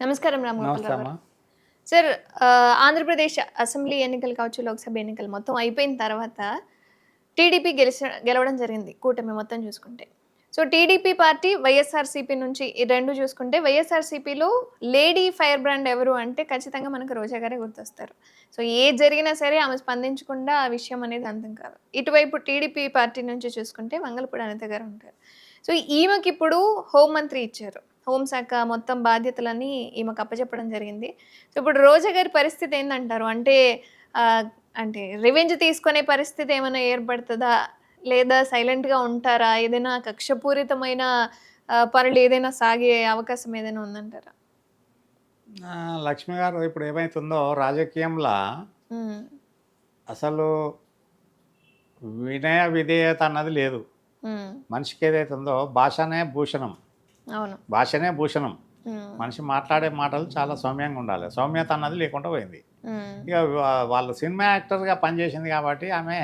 నమస్కారం నమస్తే రామగోపాలరావు గారు. అమ్మా. సార్ ఆంధ్రప్రదేశ్ అసెంబ్లీ ఎన్నికలు కావచ్చు, లోక్సభ ఎన్నికలు మొత్తం అయిపోయిన తర్వాత టీడీపీ గెలవడం జరిగింది కూటమి మొత్తం చూసుకుంటే. సో, టీడీపీ పార్టీ, వైఎస్ఆర్‌సీపీ నుంచి ఈ 2 చూసుకుంటే వైఎస్ఆర్‌సీపీలో లేడీ ఫైర్ బ్రాండ్ ఎవరు అంటే ఖచ్చితంగా మనకు రోజా గారే గుర్తొస్తారు. సో, ఏది జరిగినా సరే ఆమె స్పందించకుండా ఆ విషయం అనేది అంతం కాదు. ఇటువైపు టీడీపీ పార్టీ నుంచి చూసుకుంటే వంగలపూడి అనిత గారు ఉంటారు. సో, ఈమెకిప్పుడు హోంమంత్రి ఇచ్చారు. హోంశాఖ మొత్తం బాధ్యతలన్నీ ఈమెకు అప్పచెప్పడం జరిగింది. సో, ఇప్పుడు రోజా గారి పరిస్థితి ఏందంటారు? ఆహ్, అంటే రివెంజ్ తీసుకునే పరిస్థితి ఏమైనా ఏర్పడతదా? లేదా సైలెంట్‌గా ఉంటారా? ఏదైనా కక్షపూరితమైన పనులు ఏదైనా సాగే అవకాశం ఏదైనా ఉందంటారా? లక్ష్మి గారు ఇప్పుడు ఏమైతుందో రాజకీయంలో హ్మ్. అసలు వినయ విధేయత అన్నది లేదు. హ్మ్. మనిషికి ఏదైతుందో భాషనే భూషణం. అవును. భాషనే భూషణం. హ్మ్. మనిషి మాట్లాడే మాటలు చాలా సౌమ్యంగా ఉండాలి. సౌమ్యత అన్నది లేకుండా పోయింది. హ్మ్. ఇక వాళ్ళు సినిమా యాక్టర్గా పనిచేసింది కాబట్టి ఆమె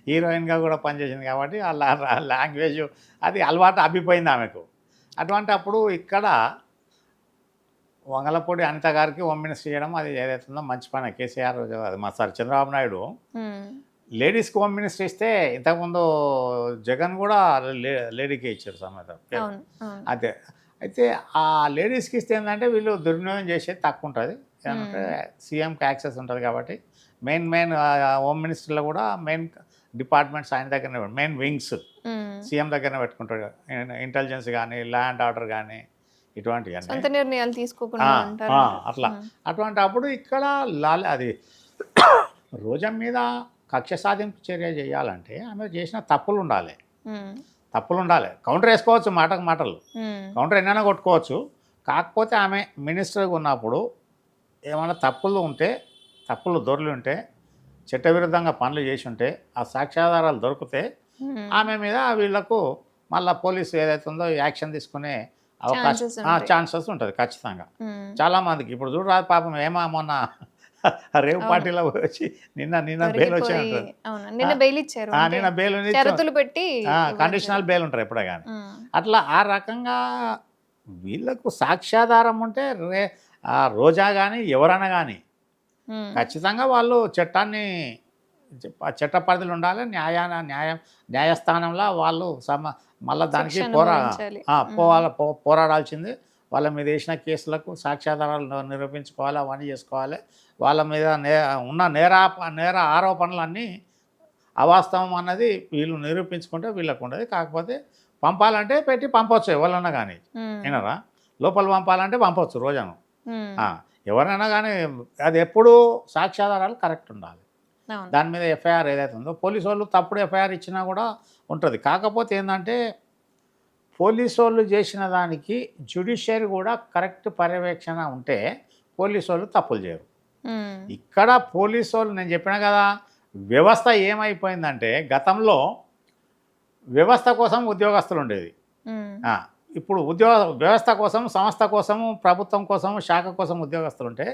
హీరోయిన్గా కూడా పనిచేసింది కాబట్టి వాళ్ళ లాంగ్వేజ్ అది అలవాటు అబ్బిపోయింది ఆమెకు. అటువంటి అప్పుడు ఇక్కడ వంగలపూడి అనిత గారికి హోమ్ మినిస్టర్ చేయడం అది ఏదైతుందో మంచి పని. కేసీఆర్ అది చంద్రబాబు నాయుడు హ్మ్. లేడీస్కి హోమ్ మినిస్టర్ ఇస్తే ఇంతకుముందు జగన్ కూడా లేడీకే ఇచ్చారు సమేత. అవును. అవును. అదే అయితే ఆ లేడీస్కి ఇస్తే ఏంటంటే వీళ్ళు దుర్వినియోగం చేసేది తక్కువ ఉంటుంది. ఏమంటే హ్మ్. సీఎంకి యాక్సెస్ ఉంటుంది కాబట్టి మెయిన్ హోమ్ మినిస్టర్లో కూడా మెయిన్ డిపార్ట్మెంట్స్ ఆయన దగ్గరనే మెయిన్ వింగ్స్ హ్మ్. సీఎం దగ్గరనే పెట్టుకుంటాడు. ఇంటెలిజెన్స్ కానీ ల్యాండ్ ఆర్డర్ కానీ ఇటువంటివన్నీ సొంత నిర్ణయాలు తీసుకోకుండా ఉంటారంటారు. అట్లా. హ్మ్. అటువంటి అప్పుడు ఇక్కడ అది రోజా మీద కక్ష సాధింపు చర్య చేయాలంటే ఆమె చేసిన తప్పులుండాలి. హ్మ్. తప్పులుండాలి. కౌంటర్ వేసుకోవచ్చు మాటకు మాటలు. హ్మ్. కౌంటర్ ఎన్నైనా కొట్టుకోవచ్చు. కాకపోతే ఆమె మినిస్టర్‌గా ఉన్నప్పుడు ఏమైనా తప్పులు ఉంటే, తప్పులు దొర్లుంటే, చట్టవిరుద్ధంగా పనులు చేసుంటే, ఆ సాక్ష్యాధారాలు దొరికితే హ్మ్. ఆమె మీద వీళ్ళకు మళ్ళా పోలీసు ఏదైతే ఉందో యాక్షన్ తీసుకునే అవకాశం ఛాన్సెస్ ఉంటాయి. ఛాన్సెస్ ఉంటుంది ఖచ్చితంగా. హ్మ్. చాలామందికి ఇప్పుడు చూడరాదు పాపం మొన్న రేవ్ అవును. పార్టీలో వచ్చి నిన్న బెయిల్ దొరికిపోయి వచ్చాయంటారు. అవును. ఆ! నిన్న బెయిల్ ఇచ్చారు. అంటే నిన్న బెయిల్ షరతులు పెట్టి ఇవ్వడం కండిషనల్ జరిగింది. బెయిల్ ఉంటారు ఎప్పుడే గాని. హ్మ్. అట్లా ఆ రకంగా వీళ్ళకు సాక్ష్యాధారం ఉంటే రోజా గాని, ఎవరైనా గాని హ్మ్. ఖచ్చితంగా వాళ్ళు చట్టాన్ని చట్ట పరిధిలో ఉండాలి. న్యాయస్థానంలో వాళ్ళు మళ్ళా దానికి శిక్ష అనుభవించాలి. హ్మ్. పోరాడాల్సింది. వాళ్ళ మీద వేసిన కేసులకు సాక్ష్యాధారాలు నిరూపించుకోవాలి. అవన్నీ చేసుకోవాలి. వాళ్ళ మీద ఉన్న నేర ఆరోపణలన్నీ అవాస్తవం అన్నది వీళ్ళు నిరూపించుకుంటే వీళ్ళకు ఉండదు. కాకపోతే పంపాలంటే పెట్టి పంపొచ్చు ఎవరినైనా కానీ. హ్మ్. వినరా? లోపల పంపాలంటే పంపొచ్చు రోజాను. హ్మ్. ఎవరైనా కానీ అది ఎప్పుడూ సాక్ష్యాధారాలు కరెక్ట్ ఉండాలి. అవును. దాని మీద ఎఫ్ఐఆర్ ఏదైతే ఉందో పోలీసు వాళ్ళు తప్పుడు ఎఫ్ఐఆర్ ఇచ్చినా కూడా ఉంటుంది. కాకపోతే ఏంటంటే పోలీసోళ్ళు చేసిన దానికి జ్యుడిషియరీ కూడా కరెక్ట్ పర్యవేక్షణ ఉంటే పోలీసోళ్ళు తప్పులు చేయరు. హ్మ్. ఇక్కడ పోలీసోళ్ళు నేను చెప్పిన కదా వ్యవస్థ ఏమైపోయిందంటే గతంలో వ్యవస్థ కోసం ఉద్యోగస్తులు ఉండేది. హ్మ్. ఇప్పుడు వ్యవస్థ కోసం, సంస్థ కోసము, ప్రభుత్వం కోసము, శాఖ కోసం ఉద్యోగస్తులు ఉంటే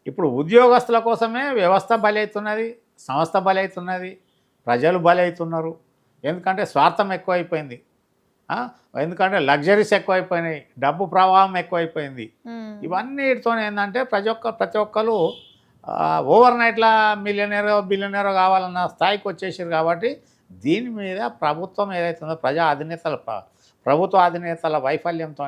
ఇప్పుడు ఉద్యోగస్తుల కోసమే వ్యవస్థ బలవుతున్నది, సంస్థ బలవుతున్నది, ప్రజలు బలవుతున్నారు. ఎందుకంటే స్వార్థం ఎక్కువైపోయింది. ఎందుకంటే లగ్జరీస్ ఎక్కువైపోయినాయి, డబ్బు ప్రవాహం ఎక్కువైపోయింది. హ్మ్. ఇవన్నీటితో ఏంటంటే ప్రతి ఒక్కరు ఓవర్ నైట్లా బిలియనీరో కావాలన్న స్థాయికి వచ్చేసారు. కాబట్టి దీని మీద ప్రభుత్వం ఏదైతుందో ప్రభుత్వ అధినేతల వైఫల్యంతో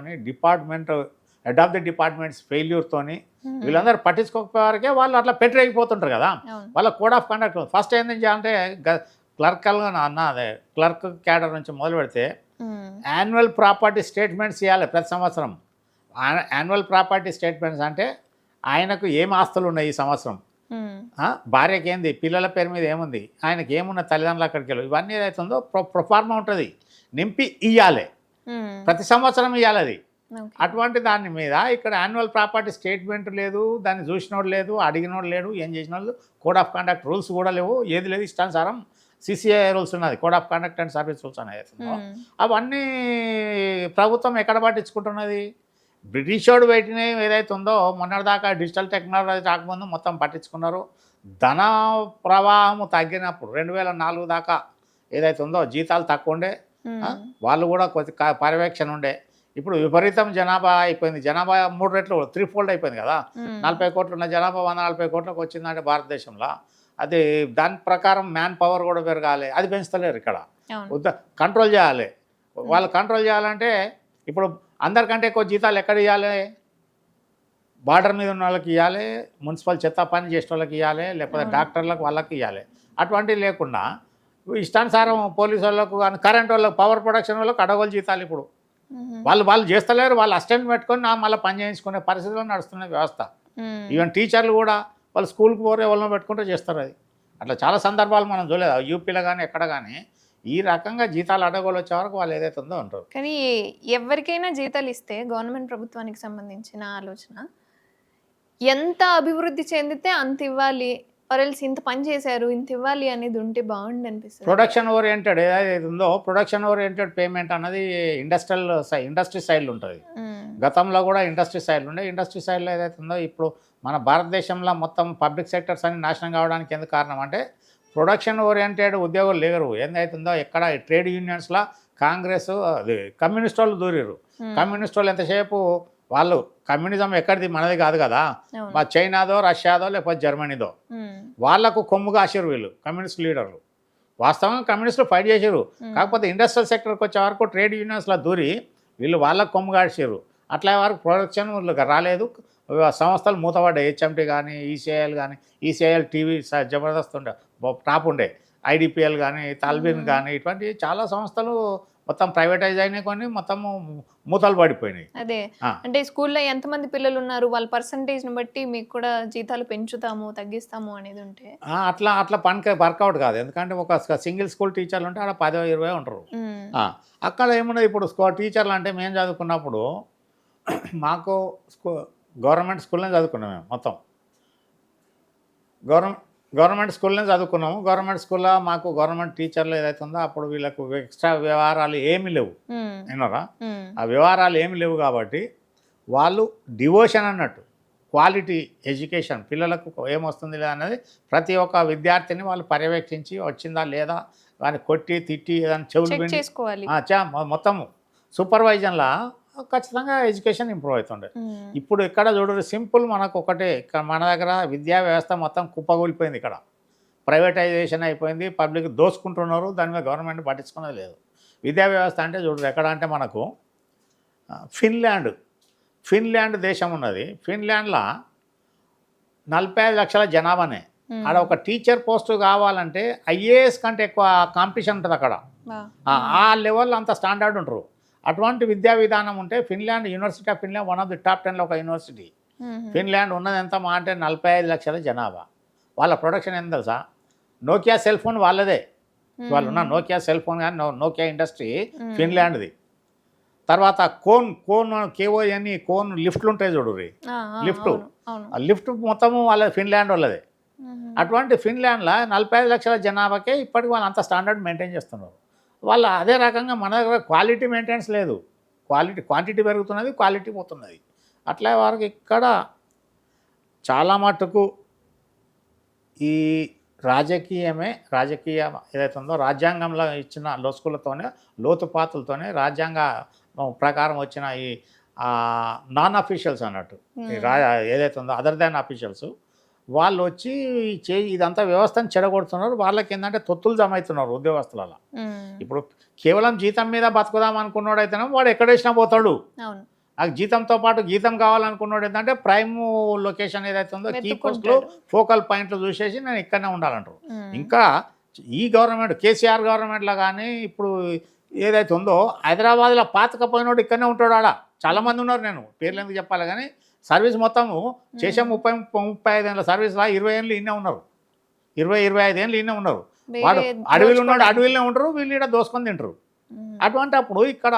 హెడ్ ఆఫ్ ది డిపార్ట్మెంట్స్ ఫెయిల్యూర్తోని హ్మ్. వీళ్ళందరూ పట్టించుకోకపోయేవరకే వాళ్ళు అట్లా పెట్టిపోతుంటారు కదా. అవును. వాళ్ళ కోడ్ ఆఫ్ కండక్ట్ ఫస్ట్ ఏంది అంటే అదే క్లర్క్ క్యాడర్ నుంచి మొదలు పెడితే హ్మ్. యాన్యువల్ ప్రాపర్టీ స్టేట్మెంట్స్ ఇవ్వాలి ప్రతి సంవత్సరం. యాన్యువల్ ప్రాపర్టీ స్టేట్మెంట్స్ అంటే ఆయనకు ఏం ఆస్తులు ఉన్నాయి ఈ సంవత్సరం, హ్మ్. భార్యకి ఏంది, పిల్లల పేరు మీద ఏముంది, ఆయనకి ఏమున్న తల్లిదండ్రులు అక్కడికి వెళ్ళి ఇవన్నీ ఏదైతుందో ప్రొఫార్మా ఉంటుంది, నింపి ఇవ్వాలి. హ్మ్. ప్రతి సంవత్సరం ఇవ్వాలి అది. ఓకే. అటువంటి దాని మీద ఇక్కడ యాన్యువల్ ప్రాపర్టీ స్టేట్మెంట్ లేదు, దాన్ని చూసినోడు లేదు, అడిగినోడు లేడు, ఏం చేసిన వాళ్ళు కోడ్ ఆఫ్ కండక్ట్ రూల్స్ కూడా లేవు, ఏది లేదు. ఇష్టానుసారం సిసిఐ రూల్స్ ఉన్నది, code of conduct and service rules అనేది. అవన్నీ ప్రభుత్వం ఎక్కడ పట్టించుకుంటున్నది? బ్రిటిషోడు పెట్టినవి ఏదైతే ఉందో మొన్నటిదాకా డిజిటల్ టెక్నాలజీ రాకముందు మొత్తం పట్టించుకున్నారు. ధన ప్రవాహము తగ్గినప్పుడు 2004 దాకా ఏదైతే ఉందో జీతాలు తక్కువ ఉండే, హ్మ్. వాళ్ళు కూడా కొద్ది పర్యవేక్షణ ఉండే. ఇప్పుడు విపరీతం జనాభా అయిపోయింది. జనాభా 3 రెట్లు 3 ఫోల్డ్ అయిపోయింది కదా. ఉమ్, 40 కోట్లు ఉన్న జనాభా 140 కోట్లకు వచ్చిందంటే భారతదేశంలో అది దాని ప్రకారం మ్యాన్ పవర్ కూడా పెరగాలి. అది పెంచుతలేరు ఇక్కడ. అవును. కంట్రోల్ చేయాలి. వాళ్ళు కంట్రోల్ చేయాలంటే ఇప్పుడు అందరికంటే ఎక్కువ జీతాలు ఎక్కడ ఇవ్వాలి? బార్డర్ మీద ఉన్న వాళ్ళకి ఇవ్వాలి, మున్సిపల్ చెత్త పని చేసే వాళ్ళకి ఇవ్వాలి, లేకపోతే డాక్టర్లకు వాళ్ళకి ఇవ్వాలి. అటువంటివి లేకుండా ఇష్టానుసారం పోలీసు వాళ్ళకు కానీ కరెంట్ వాళ్ళకు పవర్ ప్రొడక్షన్ వాళ్ళకు అడగోలు జీతాలు ఇప్పుడు ఉమ్, వాళ్ళు చేస్తలేరు. వాళ్ళు అసిస్టెంట్ పెట్టుకొని మళ్ళీ పని చేయించుకునే పరిస్థితిలో నడుస్తున్న వ్యవస్థ. ఉమ్, ఈవెన్ టీచర్లు కూడా వాళ్ళు స్కూల్కి పోరే వాళ్ళని పెట్టుకుంటూ చేస్తారు. అది అట్లా చాలా సందర్భాలు మనం చూడలేదు యూపీలో కానీ ఎక్కడ కానీ. ఈ రకంగా జీతాలు అడగోలు వచ్చే వరకు వాళ్ళు ఏదైతే ఉందో ఉంటారు. కానీ ఎవరికైనా జీతాలు ఇస్తే గవర్నమెంట్ ప్రభుత్వానికి సంబంధించిన ఆలోచన ఎంత అభివృద్ధి చెందితే అంత ఇవ్వాలి, ఆర్ఎల్స్ ఇంత పని చేశారు ఇంత ఇవ్వాలి అనేది ఉంటే బాగుండి అనిపిస్తుంది. ప్రొడక్షన్ ఓరియంటెడ్ ఏదైతే ఉందో ప్రొడక్షన్ ఓరియంటెడ్ పేమెంట్ అన్నది ఇండస్ట్రీ సైడ్ ఉంటుంది. ఉమ్, గతంలో కూడా ఇండస్ట్రీ సైడ్ ఉండే. ఇండస్ట్రీ సైడ్లో ఏదైతే ఉందో ఇప్పుడు మన భారతదేశంలో మొత్తం పబ్లిక్ సెక్టర్స్ అన్ని నాశనం కావడానికి ఎందుకు కారణం అంటే ప్రొడక్షన్ ఓరియంటెడ్ ఉద్యోగులు లేరు. ఏదైతుందో ఎక్కడ ట్రేడ్ యూనియన్స్లో కాంగ్రెస్ అది కమ్యూనిస్ట్ వాళ్ళు దూరారు. కమ్యూనిస్ట్ వాళ్ళు ఎంతసేపు వాళ్ళు కమ్యూనిజం ఎక్కడిది మనది కాదు కదా, అవును. మా చైనాదో రష్యాదో లేకపోతే జర్మనీదో ఉమ్, వాళ్లకు కొమ్ము కాసారు వీళ్ళు కమ్యూనిస్ట్ లీడర్లు. వాస్తవంగా కమ్యూనిస్టులు ఫైట్ చేశారు. కాకపోతే ఇండస్ట్రియల్ సెక్టర్కి వచ్చే వరకు ట్రేడ్ యూనియన్స్లో దూరి వీళ్ళు వాళ్ళకు కొమ్ము కాసారు. అట్లా వరకు ప్రొడక్షన్ రాలేదు. సంస్థలు మూతపడ్డాయి. హెచ్ఎంటీ కానీ ఈసీఐఎల్ కానీ ఈసీఐఎల్ టీవీ జబర్దస్త్ ఉండే టాప్ ఉండే. ఐడిపిఎల్ కానీ తాల్బిన్ కానీ ఇటువంటి చాలా సంస్థలు మొత్తం ప్రైవేటైజ్ అయినాయి, కొన్ని మొత్తము మూతలు పడిపోయినాయి. అదే అంటే స్కూల్లో ఎంతమంది పిల్లలు ఉన్నారు వాళ్ళ పర్సంటేజ్ని బట్టి మీకు కూడా జీతాలు పెంచుతాము తగ్గిస్తాము అనేది ఉంటే అట్లా అట్లా వర్కౌట్ కాదు. ఎందుకంటే ఒక సింగిల్ స్కూల్ టీచర్లు ఉంటే అక్కడ 10-20 ఉంటారు. అక్కడ ఏమున్నది ఇప్పుడు టీచర్లు అంటే మేము చదువుకున్నప్పుడు మాకు గవర్నమెంట్ స్కూల్నే చదువుకున్నాం. మేము మొత్తం గవర్నమెంట్ స్కూల్నే చదువుకున్నాము. గవర్నమెంట్ స్కూల్లో మాకు గవర్నమెంట్ టీచర్లు ఏదైతే ఉందో అప్పుడు వీళ్ళకు ఎక్స్ట్రా వ్యవహారాలు ఏమీ లేవు. విన్నారా? ఆ వ్యవహారాలు ఏమి లేవు కాబట్టి వాళ్ళు డివోషన్ అన్నట్టు క్వాలిటీ ఎడ్యుకేషన్ పిల్లలకు ఏమొస్తుంది లేదా అనేది ప్రతి ఒక్క విద్యార్థిని వాళ్ళు పర్యవేక్షించి వచ్చిందా లేదా కానీ కొట్టి తిట్టి ఏదైనా చెవులు చేసుకోవాలి. మొత్తం సూపర్వైజన్లా ఖచ్చితంగా ఎడ్యుకేషన్ ఇంప్రూవ్ అవుతుండే. ఇప్పుడు ఇక్కడ చూడండి సింపుల్ మనకు ఒకటే, ఇక్కడ మన దగ్గర విద్యా వ్యవస్థ మొత్తం కుప్పగూలిపోయింది. ఇక్కడ ప్రైవేటైజేషన్ అయిపోయింది, పబ్లిక్ దోసుకుంటున్నారు, దాని మీద గవర్నమెంట్ పట్టించుకునేది లేదు. విద్యా వ్యవస్థ అంటే చూడండి ఎక్కడ అంటే మనకు ఫిన్లాండ్ దేశం ఉన్నది. ఫిన్లాండ్లో 45 లక్షల జనాభానే. ఆడ ఒక టీచర్ పోస్టు కావాలంటే ఐఏఎస్ కంటే ఎక్కువ కాంపిటీషన్ ఉంటుంది అక్కడ. ఆ లెవెల్లో అంత స్టాండర్డ్ ఉంటారు. అటువంటి విద్యా విధానం ఉంటే Finland university of Finland one of the top 10లో ఒక యూనివర్సిటీ. ఫిన్లాండ్ ఉన్నది ఎంత మా అంటే 45 లక్షల జనాభా. వాళ్ళ ప్రొడక్షన్ ఎంత తెలుసా? నోకియా సెల్ ఫోన్ వాళ్ళదే. వాళ్ళు ఉన్న నోకియా సెల్ ఫోన్ కానీ నోకియా ఇండస్ట్రీ ఫిన్లాండ్ది. తర్వాత కోన్ కేఓఎన్ని కోన్ లిఫ్ట్లు ఉంటాయి చూడు, లిఫ్ట్ మొత్తము వాళ్ళ ఫిన్లాండ్ వాళ్ళదే. అటువంటి ఫిన్లాండ్లో 45 లక్షల జనాభాకే ఇప్పటికి వాళ్ళు అంత స్టాండర్డ్ మెయింటైన్ చేస్తున్నారు. వాళ్ళు అదే రకంగా మన దగ్గర క్వాలిటీ మెయింటెనెన్స్ లేదు. క్వాంటిటీ పెరుగుతున్నది, క్వాలిటీ పోతున్నది. అట్లా వారికి ఇక్కడ చాలా మట్టుకు ఈ రాజకీయం ఏదైతే ఉందో రాజ్యాంగంలో ఇచ్చిన లొసుకులతోనే లోతుపాతులతోనే రాజ్యాంగ ప్రకారం వచ్చిన ఈ నాన్ అఫీషియల్స్ అన్నట్టు ఏదైతే ఉందో అదర్ దాన్ అఫీషియల్స్ వాళ్ళు వచ్చి ఇదంతా వ్యవస్థను చెడగొడుతున్నారు. వాళ్ళకి ఏంటంటే తొత్తులు జమ అవుతున్నారు ఉద్యోగస్తులలో. ఇప్పుడు కేవలం జీతం మీద బతుకుదాం అనుకున్నాడు అయితేనే వాడు ఎక్కడేసినా పోతాడు. నాకు జీతంతో పాటు గీతం కావాలనుకున్నాడు ఏంటంటే ప్రైమ్ లొకేషన్ ఏదైతే ఉందో కీ పోస్టులు ఫోకల్ పాయింట్లు చూసేసి నేను ఇక్కడనే ఉండాలంటారు. ఇంకా ఈ గవర్నమెంట్ కేసీఆర్ గవర్నమెంట్లో కానీ ఇప్పుడు ఏదైతే ఉందో హైదరాబాద్లో పాతకపోయినోడు ఇక్కడనే ఉంటాడు. ఆడ చాలామంది ఉన్నారు, నేను పేర్లు ఎందుకు చెప్పాలి కానీ సర్వీస్ మొత్తము చేసే 30-35 ఏళ్ళ సర్వీస్లో 20 ఏళ్ళు ఇన్నే ఉన్నారు, 20-25 ఏళ్ళు ఇన్నే ఉన్నారు. వాడు అడవిలో ఉన్నాడు, అడవిలోనే ఉంటారు, వీళ్ళు ఇక్కడ దోసుకొని తింటారు. అటువంటి అప్పుడు ఇక్కడ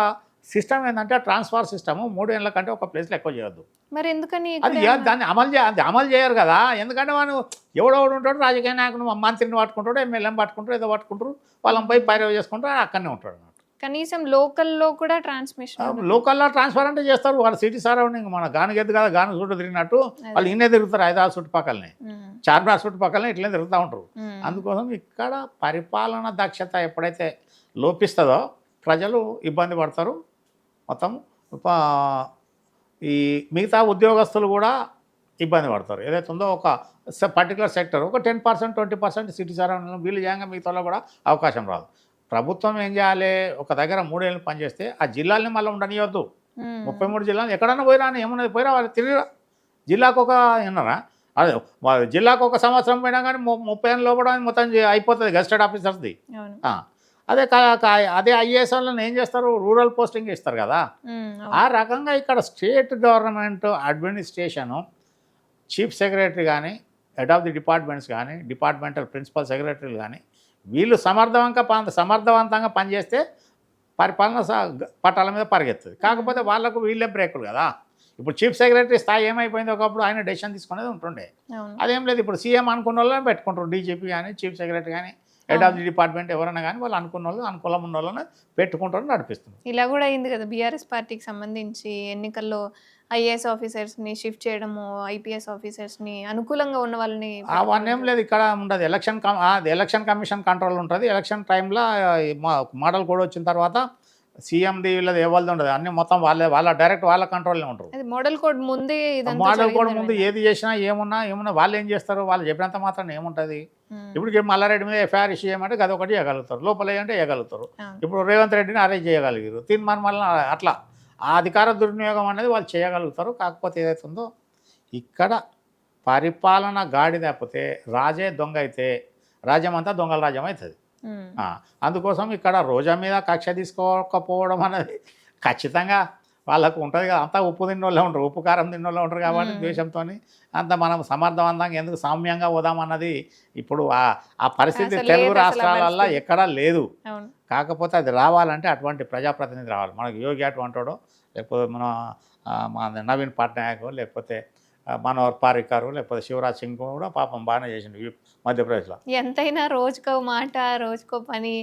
సిస్టమ్ ఏంటంటే ట్రాన్స్ఫర్ సిస్టమ్ 3 ఏళ్ళ కంటే ఒక ప్లేస్లో ఎక్కువ చేయొద్దు. మరి ఎందుకని అది దాన్ని అమలు చేయరు కదా. ఎందుకంటే వాడు ఎవడెవడు ఉంటాడు, రాజకీయ నాయకుడు మంత్రిని పట్టుకుంటాడు, ఎమ్మెల్యేని పట్టుకుంటారు, ఏదో పట్టుకుంటారు, వాళ్ళని పోయి పైరవ్ చేసుకుంటారు, అక్కడనే ఉంటాడు. కనీసం లోకల్లో కూడా లోకల్లో ట్రాన్స్ఫర్ అంటే చేస్తారు. వాళ్ళ సిటీ సరౌండింగ్ మన గానుగెద్దు కదా, గాను చుట్టూ తిరిగినట్టు వాళ్ళు ఇన్నే తిరుగుతారు. హైదరాబాద్ చుట్టుపక్కలనే, చార్మినార్ చుట్టుపక్కలనే ఇట్లనే తిరుగుతూ ఉంటారు. అందుకోసం ఇక్కడ పరిపాలన దక్షత ఎప్పుడైతే లోపిస్తుందో ప్రజలు ఇబ్బంది పడతారు. మొత్తం ప- ఈ మిగతా ఉద్యోగస్తులు కూడా ఇబ్బంది పడతారు. ఏదైతే ఉందో ఒక పర్టికులర్ సెక్టర్ ఒక 10% 20% సిటీ సరౌండింగ్లో వీళ్ళు చేయంగా మిగతాలో కూడా అవకాశం రాదు. ప్రభుత్వం ఏం చేయాలి, ఒక దగ్గర 3 ఏళ్ళు పనిచేస్తే ఆ జిల్లాలని మళ్ళీ ఉండనియొద్దు. 33 జిల్లాలు ఎక్కడన్నా పోయిరా అని ఏమున్నది, పోయిరా వాళ్ళు తిరిగిరా. జిల్లాకు ఒక విన్నారా, అదే జిల్లాకు ఒక సంవత్సరం పోయినా కానీ 30 ఏళ్ళు లోపల మొత్తం అయిపోతుంది గెస్టెడ్ ఆఫీసర్స్ది. అవును. అదే అదే ఐఏఎస్ వాళ్ళని ఏం చేస్తారు, రూరల్ పోస్టింగ్ ఇస్తారు కదా. ఆ రకంగా ఇక్కడ state government administration chief secretary కానీ, హెడ్ ఆఫ్ ది డిపార్ట్మెంట్స్ కానీ, డిపార్ట్మెంటల్ ప్రిన్సిపల్ సెక్రటరీలు కానీ వీళ్ళు సమర్థవంతంగా పనిచేస్తే పరిపాలన పట్టాల మీద పరిగెత్తుంది. కాకపోతే వాళ్ళకు వీళ్ళే బ్రేకులు కదా. ఇప్పుడు చీఫ్ సెక్రటరీ స్థాయి ఏమైపోయింది, ఒకప్పుడు ఆయన డెసిషన్ తీసుకునేది ఉంటుండే. అదేం లేదు, ఇప్పుడు సీఎం అనుకున్న వాళ్ళని పెట్టుకుంటారు. డీజీపీ కానీ, చీఫ్ సెక్రటరీ కానీ, హెడ్ ఆఫ్ ది డిపార్ట్మెంట్ ఎవరైనా కానీ వాళ్ళు అనుకున్న వాళ్ళు, అనుకూలం ఉన్న వాళ్ళని పెట్టుకుంటారు, నడిపిస్తుంది. ఇలా కూడా అయింది కదా బీఆర్ఎస్ పార్టీకి సంబంధించి ఎన్నికల్లో ఐఏఎస్ ఆఫీసర్స్ని షిఫ్ట్ చేయడము, ఐపీఎస్ ఆఫీసర్స్ని అనుకూలంగా ఉన్న వాళ్ళని అవన్నీ ఏం లేదు, ఇక్కడ ఉండదు. ఎలక్షన్ కమిషన్ కంట్రోల్ ఉంటుంది. ఎలక్షన్ టైంలో మోడల్ కోడ్ వచ్చిన తర్వాత సీఎంది వీళ్ళది ఎవరిది ఉండదు, అన్ని మొత్తం వాళ్ళ డైరెక్ట్ వాళ్ళ కంట్రోల్లో ఉంటారు. అది మోడల్ కోడ్ ముందే మోడల్ కోడ్ ముందు ఏది చేసినా ఏమున్నా వాళ్ళు ఏం చేస్తారు, వాళ్ళు చెప్పినంత మాత్రం ఏముంటుంది. ఇప్పుడు మల్లారెడ్డి మీద ఎఫ్ఐఆర్ ఇష్యూ చేయమంటే అది ఒకటి చేయగలుగుతారు, లోపల అంటే చేయగలుగుతారు. ఇప్పుడు రేవంత్ రెడ్డిని అరెస్ట్ చేయగలిగారు, తీర్మానం మళ్ళీ అట్లా ఆ అధికార దుర్వినియోగం అనేది వాళ్ళు చేయగలుగుతారు. కాకపోతే ఏదైతే ఉందో ఇక్కడ పరిపాలన గాడి తప్పితే రాజే దొంగ అయితే రాజ్యం అంతా దొంగల రాజ్యం అవుతుంది. అందుకోసం ఇక్కడ రోజా మీద కక్ష తీసుకోకపోవడం అనేది ఖచ్చితంగా వాళ్ళకు ఉంటుంది కదా. అంతా ఉప్పు తిన్నోళ్ళే ఉంటారు, ఉప్పు కారం తిన్నోళ్ళే ఉంటారు. కాబట్టి ద్వేషంతో అంత మనం సమర్థవంతంగా ఎందుకు సామ్యంగా పోదామన్నది ఇప్పుడు ఆ పరిస్థితి తెలుగు రాష్ట్రాలల్లో ఎక్కడా లేదు. కాకపోతే అది రావాలంటే అటువంటి ప్రజాప్రతినిధి రావాలి. మనకు యోగి అటువంటివాడో, లేకపోతే మన నవీన్ పట్నాయక్, లేకపోతే మనోహర్ పారికర్, లేకపోతే శివరాజ్ సింగ్ కూడా పాపం బాగానే చేసిండు మధ్యప్రదేశ్లో. ఎంతైనా రోజుకో మాట రోజుకో పని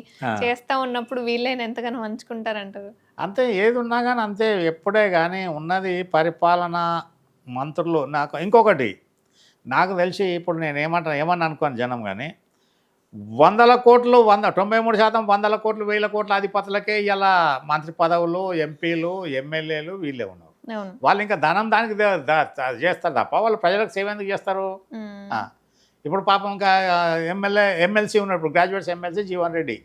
చేస్తూ ఉన్నప్పుడు వీళ్ళైనా ఎంతగానో మంచుకుంటారంటారు. అంతే, ఏది ఉన్నా కానీ అంతే. ఎప్పుడే కానీ ఉన్నది పరిపాలన మంత్రులు. నాకు ఇంకొకటి నాకు తెలిసి ఇప్పుడు నేను ఏమన్నా అనుకోను జనం, కానీ 100 కోట్లు 93% 100 కోట్లు 1000 కోట్ల అధిపతులకే ఇలా మంత్రి పదవులు, ఎంపీలు, ఎమ్మెల్యేలు వీళ్ళే ఉన్నారు. వాళ్ళు ఇంకా ధనం దానికి చేస్తారు తప్ప వాళ్ళు ప్రజలకు సేవ ఎందుకు చేస్తారు. ఇప్పుడు పాపం ఇంకా ఎమ్మెల్సీ ఉన్నప్పుడు గ్రాడ్యుయేట్స్ ఎమ్మెల్సీ జీవన్ రెడ్డి,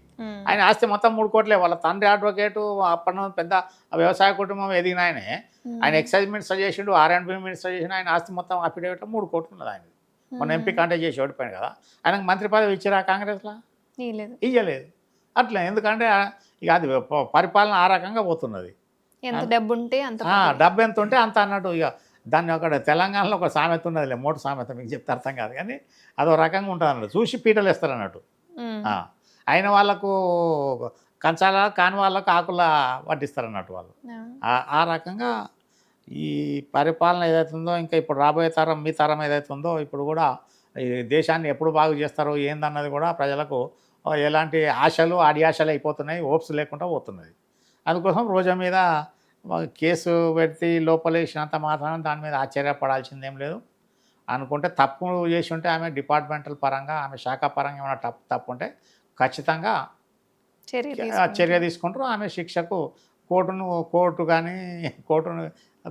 ఆయన ఆస్తి మొత్తం 3 కోట్లే. వాళ్ళ తండ్రి అడ్వకేటు, అప్పటి పెద్ద వ్యవసాయ కుటుంబం ఎదిగిన ఆయన ఎక్సైజ్ మినిస్టర్ చేసిండు, R&B మినిస్టర్ చేసిండు. ఆయన ఆస్తి మొత్తం అఫిడేవిట్ 3 కోట్లు ఉన్నది. ఆయన మన ఎంపీ కంటే చేసి ఓడిపోయాడు కదా. ఆయనకు మంత్రి పదవి ఇచ్చిరా కాంగ్రెస్లో? ఇయ్యలేదు. అట్లా ఎందుకంటే ఇక అది పరిపాలన ఆ రకంగా పోతున్నది. డబ్బు ఎంత ఉంటే అంత అన్నట్టు. ఇక దాన్ని ఒక తెలంగాణలో ఒక సామెత ఉన్నదిలే, మోటు సామెత, మీకు చెప్తే అర్థం కాదు కానీ అదో రకంగా ఉంటుంది అన్నట్టు. చూసి పీటలు వేస్తారు అన్నట్టు. అయిన వాళ్ళకు కంచాల, కాని వాళ్ళకు ఆకుల పట్టిస్తారు అన్నట్టు వాళ్ళు. ఆ రకంగా ఈ పరిపాలన ఏదైతే ఉందో, ఇంకా ఇప్పుడు రాబోయే తరం, మీ తరం ఏదైతే ఉందో, ఇప్పుడు కూడా ఈ దేశాన్ని ఎప్పుడు బాగు చేస్తారో ఏందన్నది కూడా ప్రజలకు ఎలాంటి ఆశలు ఆడియాశలు అయిపోతున్నాయి, హోప్స్ లేకుండా పోతున్నది. అందుకోసం రోజా మీద కేసు పెడితే లోపలేసినంత మాత్రం దాని మీద ఆశ్చర్యపడాల్సిందేం లేదు. అనుకుంటే తప్పు చేసి ఉంటే ఆమె డిపార్ట్మెంటల్ పరంగా, ఆమె శాఖ పరంగా ఏమైనా తప్పు ఉంటే ఖచ్చితంగా చర్య తీసుకుంటారు. ఆమె శిక్షకు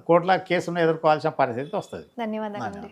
కోర్టులో కేసును ఎదుర్కోవాల్సిన పరిస్థితి వస్తుంది. ధన్యవాదాలు.